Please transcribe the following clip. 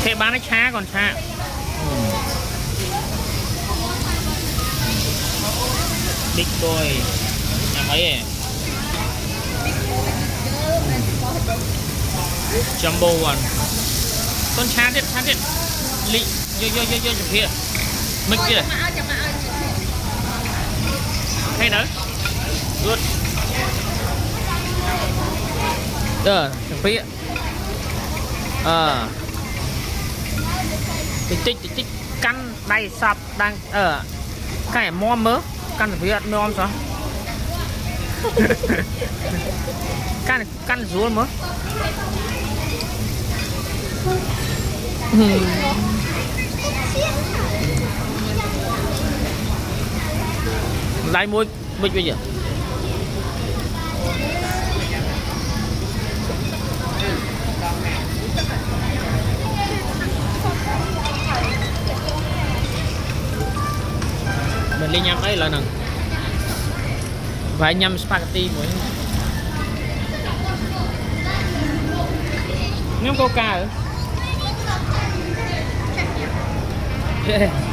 thế bán nó chá còn chá big boy nhà mấy jumbo one con chá tiếp lị vô phía mix kia hay đấy good chẳng phía tích căn đây sập đang cái mom mớ căn phía mom sao căn rúa mớ lại môi bịch bây giờ mình đi nhâm ấy là nè phải nhâm spaghetti mỗi nhóm coca hả